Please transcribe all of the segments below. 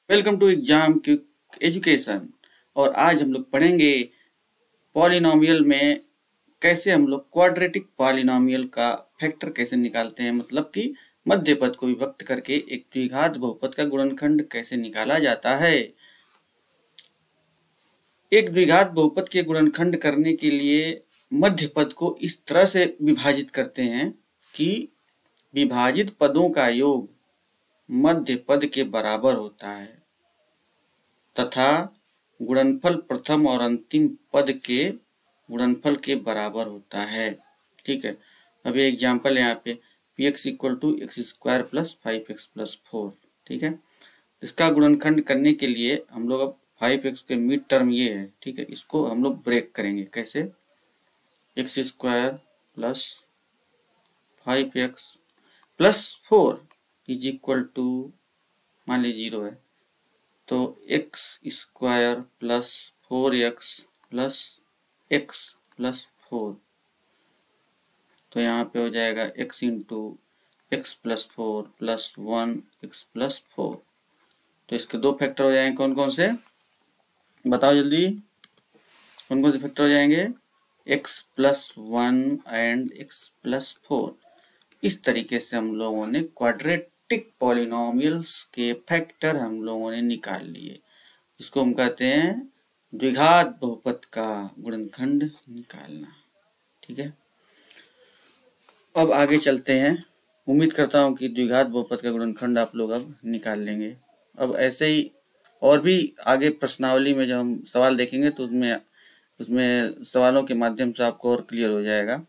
Welcome to exam quick education. और आज हम लोग पढ़ेंगे पॉलिनोमियल में कैसे हम लोग क्वाड्रेटिक पॉलिनोमियल का फैक्टर कैसे निकालते हैं, मतलब कि मध्य पद को विभक्त करके एक द्विघात बहुपद का गुणनखंड कैसे निकाला जाता है। एक द्विघात बहुपद के गुणनखंड करने के लिए मध्य पद को इस तरह से विभाजित करते हैं कि विभाजित पदों का योग मध्य पद के बराबर होता है तथा गुणनफल प्रथम और अंतिम पद के गुणनफल के बराबर होता है। ठीक है, अभी एग्जाम्पल यहाँ पे px equal to x square plus 5x plus 4। ठीक है, इसका गुणनखंड करने के लिए हम लोग अब 5x के मिड टर्म ये है, ठीक है, इसको हम लोग ब्रेक करेंगे। कैसे? X square plus 5x plus 4 is equal to, मान लीजिए 0 है, तो x square plus 4x plus x plus 4, तो यहाँ पे हो जाएगा x into x plus 4 plus 1 x plus 4। तो इसके दो फैक्टर हो जाएंगे। कौन कौन से बताओ जल्दी, कौन कौन से फैक्टर हो जाएंगे? x plus 1 and x plus 4। इस तरीके से हम लोगों ने क्वाड्रेटिक पॉलिनोमियल्स के फैक्टर हम लोगों ने निकाल लिए। इसको हम कहते हैं द्विघात बहुपद का गुणनखंड निकालना। ठीक है, अब आगे चलते हैं। उम्मीद करता हूं कि द्विघात बहुपद का गुणनखंड आप लोग अब निकाल लेंगे। अब ऐसे ही और भी आगे प्रश्नावली में जब हम सवाल देखेंगे तो उसमें सवालों के माध्यम से आपको और क्लियर हो जाएगा।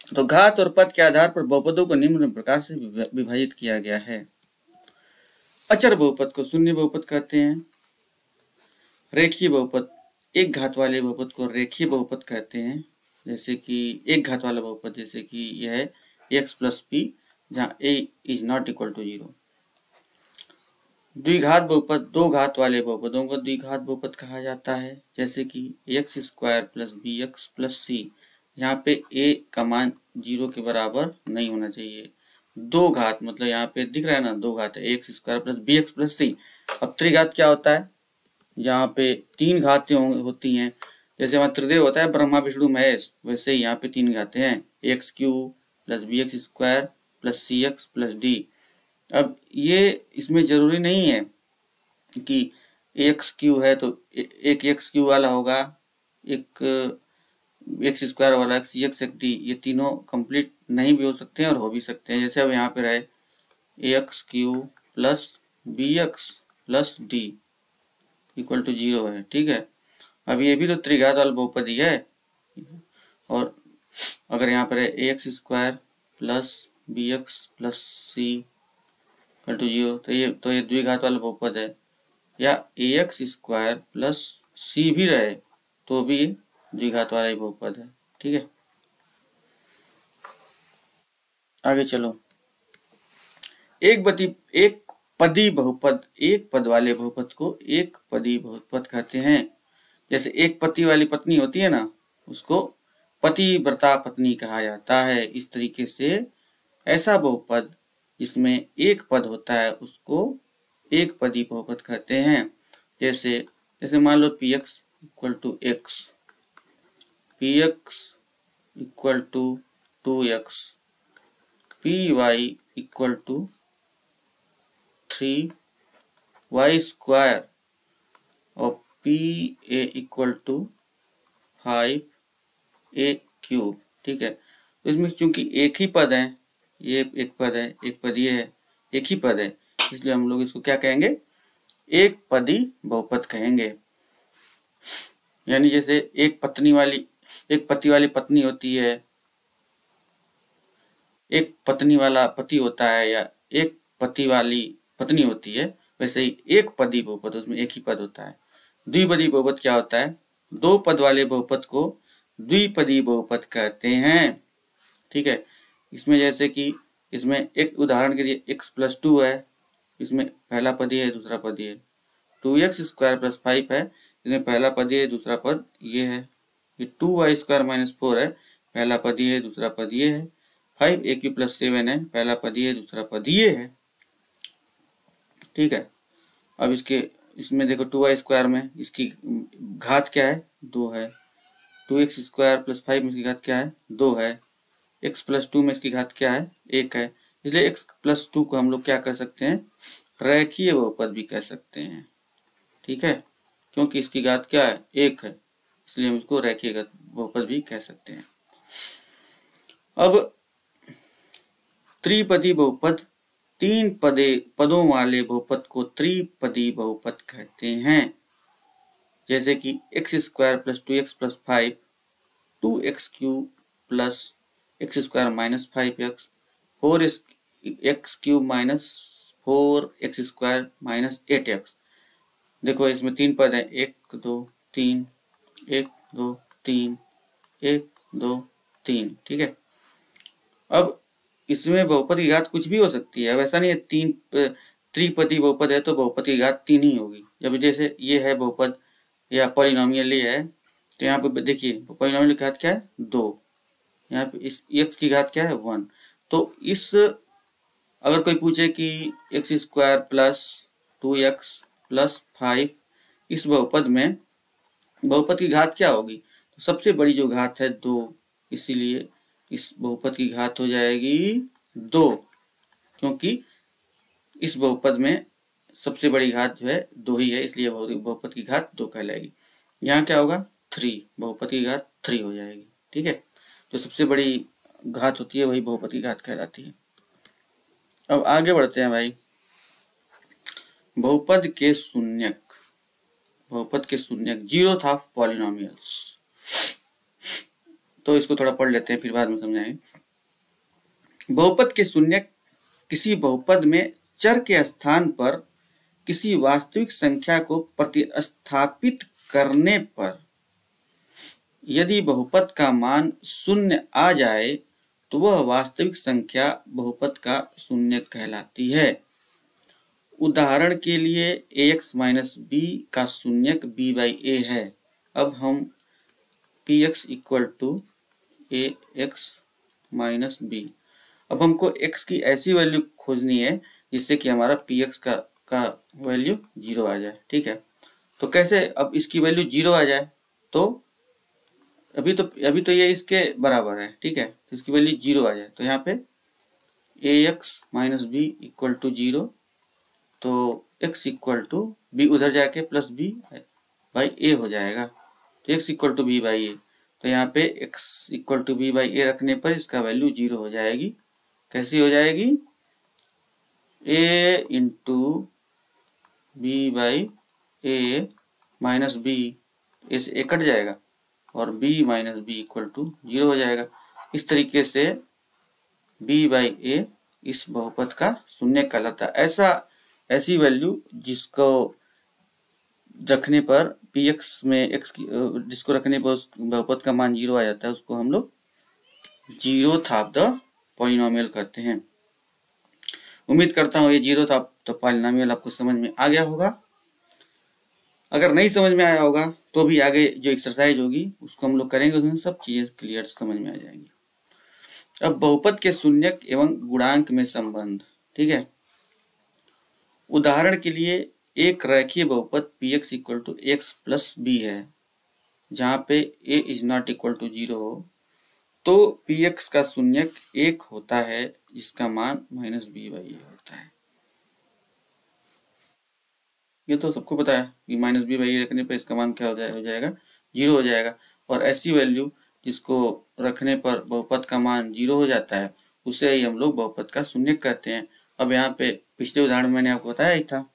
तो घात और पद के आधार पर बहुपदों को निम्न प्रकार से विभाजित किया गया है। अचर बहुपद को शून्य बहुपद कहते हैं। रेखीय बहुपद, एक घात वाले बहुपद को रेखीय बहुपद कहते हैं। जैसे कि एक घात वाला बहुपद, जैसे कि यह है x प्लस पी, जहाँ a is not equal to 0। द्विघात बहुपद, दो घात वाले बहुपदों को द्विघात बहुपद कहा जाता है। जैसे कि x square plus b x plus c, यहाँ पे a का मान 0 के बराबर नहीं होना चाहिए। दो घात मतलब यहाँ पे दिख रहा है ना, दो घात है, x square plus b x plus c. अब त्रिघात क्या होता है? यहाँ पे तीन घातें होती हैं। जैसे वहाँ त्रिदेव होता है ब्रह्मा विष्णु महेश, वैसे ही यहाँ पे तीन घातें हैं, x cube plus b x square plus c x plus d. अब ये इसमें जरूरी नहीं है कि एक्स क्यू है तो एक एक्स क्यू वाला होगा, एक एक्स स्क्वायर वाला, एक्स एक्स एक डी, ये तीनों कंप्लीट नहीं भी हो सकते हैं और हो भी सकते हैं। जैसे अब यहाँ पे रहे x q plus b x plus d equal to 0 है। ठीक है, अब ये भी तो त्रिघात वाला बहुपद ही है। और अगर यहाँ पर है x square plus b x plus c equal to 0, तो ये द्विघात वाला बहुपद है। या a x square plus c भी रहे तो भी द्विघात वाला ही बहुपद है। ठीक है, आगे चलो। एक पदी बहुपद, एक पद वाले बहुपद को एक पदी बहुपद कहते हैं। जैसे एक पति वाली पत्नी होती है ना, उसको पतिव्रता पत्नी कहा जाता है। इस तरीके से ऐसा बहुपद जिसमें एक पद होता है उसको एक पदी बहुपद कहते हैं। जैसे मान लो p x equal to x, p x equal to 2x, p y equal to 3y square और p a equal to 5a cube. ठीक है, तो इसमें चूंकि एक ही पद है, ये एक पद है, एक पद ये है, एक ही पद है, इसलिए हम लोग इसको क्या कहेंगे? एक पदी बहुपद कहेंगे। यानी जैसे एक पति वाली पत्नी होती है, एक पत्नी वाला पति होता है, या एक पति वाली पत्नी होती है, वैसे ही एक पदी बहुपद, उसमें एक ही पद होता है। द्विपदी बहुपद क्या होता है? दो पद वाले बहुपद को द्विपदी बहुपद कहते हैं। ठीक है, इसमें जैसे कि इसमें एक उदाहरण के लिए x प्लस 2 है, इसमें पहला पद ये है, दूसरा पद ये है। 2x स्क्वायर प्लस 5 है, इसमें पहला पद ये है, दूसरा पद ये है। ये 2y स्क्वायर माइनस 4 है, पहला पद ये है, दूसरा पद ये है। 5a क्यूब प्लस 7 है, पहला पद ये है, दूसरा पद ये है। ठीक है, अब इसमें देखो 2y² में इसकी घात क्या है, 2 है। 2x² + 5 में इसकी घात क्या है, 2 है। x + 2 में इसकी घात क्या है, 1 है। इसलिए x + 2 को हम लोग क्या कर सकते हैं, रेखीय बहुपद भी कह सकते हैं। ठीक है, क्योंकि इसकी घात क्या है, 1 है, इसलिए हम इसको रेखीय बहुपद भी कह सकते हैं। अब त्रिपदी बहुपद, 3 पदों वाले बहुपद को त्रिपदी बहुपद कहते हैं। जैसे कि x² + 2x + 5, 2x³ + x² - 5x, 4x³ - 4x² - 8x। देखो इसमें 3 पद हैं, 1 2 3, 1 2 3, 1 2 3। ठीक है, अब इसमें बहुपद की घात कुछ भी हो सकती है। वैसा नहीं है, त्रिपदी बहुपद है तो बहुपद की घात 3 ही होगी। जब जैसे ये है बहुपद या पॉलिनोमियल ये है, तो यहाँ पे देखिए पॉलिनोमियल की घात क्या है, 2। यहाँ पे इस x की घात क्या है, 1। तो इस अगर कोई पूछे कि x² + 2x + 5 इस बहुपद में बहुपद की घात क्या होगी, तो सबसे बड़ी जो घात है 2, इसीलिए इस बहुपद की घात हो जाएगी 2, क्योंकि इस बहुपद में सबसे बड़ी घात जो है 2 ही है, इसलिए बहुपद की घात 2 कहलाएगी। यहाँ क्या होगा, 3, बहुपद की घात 3 हो जाएगी। ठीक है, जो सबसे बड़ी घात होती है वही बहुपद की घात कहलाती है। अब आगे बढ़ते हैं भाई, बहुपद के शून्यक। बहुपद के शून्यक, जीरोथ ऑफ पॉलिनोमियल्स। तो इसको थोड़ा पढ़ लेते हैं, फिर बाद में समझाएंगे। बहुपद के शून्यक किसी बहुपद में चर के स्थान पर किसी वास्तविक संख्या को प्रतिस्थापित करने पर यदि बहुपद का मान 0 आ जाए तो वह वास्तविक संख्या बहुपद का शून्यक कहलाती है। उदाहरण के लिए ax - b का शून्यक b/a है। अब हम px = ax - b, अब हमको x की ऐसी वैल्यू खोजनी है जिससे कि हमारा px का वैल्यू 0 आ जाए। ठीक है, तो कैसे, अब इसकी वैल्यू 0 आ जाए तो अभी तो ये इसके बराबर है। ठीक है, तो इसकी वैल्यू 0 आ जाए तो यहाँ पे ax - b = 0, तो x = b उधर जाके +b/a हो जाएगा, तो x = b/a। तो यहाँ पे x = b/a रखने पर इसका वैल्यू 0 हो जाएगी। कैसी हो जाएगी, a × b/a - b, a से a कट जाएगा और b - b = 0 हो जाएगा। इस तरीके से b/a इस बहुपद का शून्यक कहलाता है। ऐसी वैल्यू जिसको रखने पर px में x की जिसको रखने पर उस बहुपद का मान 0 आ जाता है, उसको हम लोग जीरोथ ऑफ द पॉलिनोमियल कहते हैं। उम्मीद करता हूँ ये जीरोथ ऑफ द पॉलिनोमियल आपको समझ में आ गया होगा। अगर नहीं समझ में आया होगा तो भी आगे जो एक्सरसाइज होगी उसको हम लोग करेंगे, उसमें सब चीजें क्लियर समझ में आ जाएंगी। अब बहुपद के शून्यक एवं गुणांक में संबंध। ठीक है, उदाहरण के लिए एक रेखीय बहुपद px = x + b है, जहां पे a ≠ 0 हो, तो px का शून्यक 1 होता है जिसका मान -b/a होता है। ये तो सबको पता है कि -b/a रखने पर इसका मान क्या हो जाएगा, 0 हो जाएगा। और ऐसी वैल्यू जिसको रखने पर बहुपद का मान 0 हो जाता है उसे ही हम लोग बहुपद का शून्यक कहते हैं। अब यहाँ पे पिछले उदाहरण में मैंने आपको बताया ही था।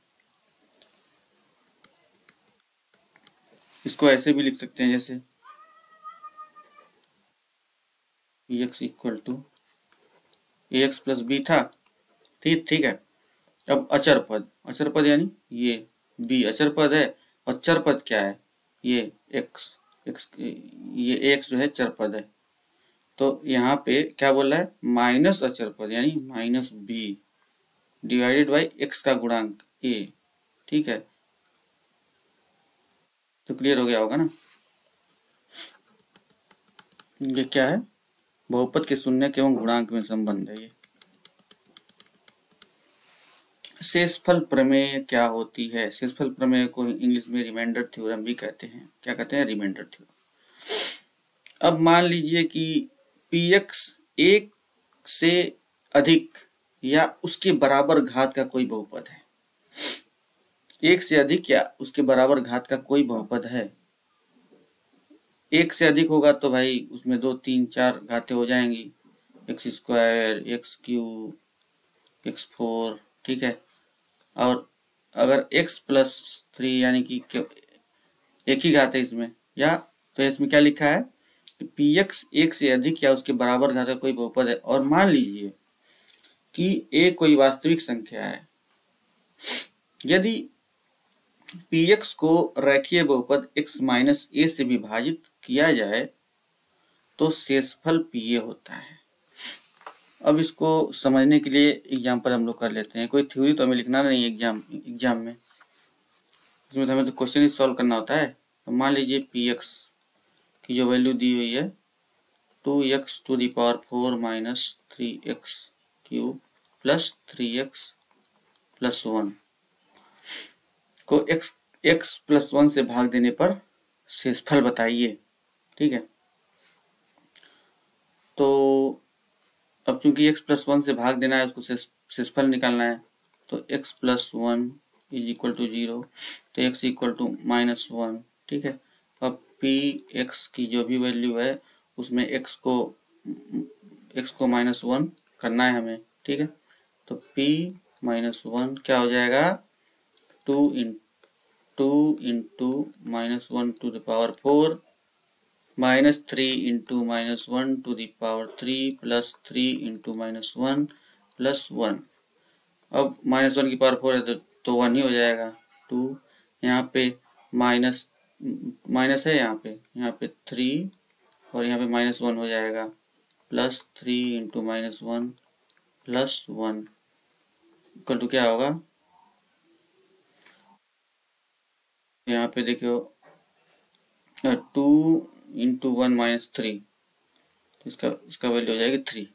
इसको ऐसे भी लिख सकते हैं, जैसे px = ax + b था। ठीक है, अब अचर पद यानी ये b अचर पद है और चर पद क्या है, ये x ये ax जो है चर पद है। तो यहाँ पे क्या बोल रहा है, माइनस अचर पद यानी -b / x का गुणांक a। ठीक है, तो क्लियर हो गया होगा ना। ये क्या है, बहुपद के शून्यक एवं गुणांक में संबंध है ये। शेषफल प्रमेय क्या होती है? शेषफल प्रमेय को इंग्लिश में रिमाइंडर थ्योरम भी कहते हैं। क्या कहते हैं? Remainder theorem. अब मान लीजिए कि px एक से अधिक या उसके बराबर घात का कोई बहुपद है। एक से अधिक या उसके बराबर घात का कोई बहुपद है। एक से अधिक होगा तो भाई उसमें 2, 3, 4 घातें हो जाएंगी, x square, x cube, x4, ठीक है। और अगर x प्लस 3 यानी कि एक ही घात है इसमें, या तो इसमें क्या लिखा है कि px एक से अधिक या उसके बराबर घात का कोई बहुपद है। और मान लीजिए कि a कोई वास्तविक संख्या है। यदि px को रेखीय बहुपद x माइनस a से विभाजित किया जाए तो शेषफल pa होता है। अब इसको समझने के लिए एग्जाम्पल हम लोग कर लेते हैं। कोई थ्योरी तो हमें लिखना नहीं है एग्जाम में, इसमें तो हमें तो क्वेश्चन ही सॉल्व करना होता है। तो मान लीजिए px की जो वैल्यू दी हुई है 2x to the power 4 minus 3x cube plus 3x plus 1 को x प्लस 1 से भाग देने पर शेषफल बताइए। ठीक है, तो अब चूंकि x प्लस 1 से भाग देना है, उसको शेषफल निकालना है, तो x plus 1 is equal to 0, तो x इक्वल टू माइनस 1। ठीक है, अब px की जो भी वैल्यू है उसमें x को माइनस 1 करना है हमें। ठीक है, तो p माइनस 1 क्या हो जाएगा, 2 into minus 1 to the power 4 minus 3 into minus 1 to the power 3 plus 3 into minus 1 plus 1। अब माइनस 1 की पावर 4 है तो 1 ही हो जाएगा। 2 यहाँ पे माइनस है, यहाँ पे 3 और यहाँ पे माइनस 1 हो जाएगा, plus 3 into minus 1 plus 1 equal to क्या होगा, यहाँ पे देखियो 2 इंटू 1 माइनस 3, इसका वैल्यू हो जाएगी 3।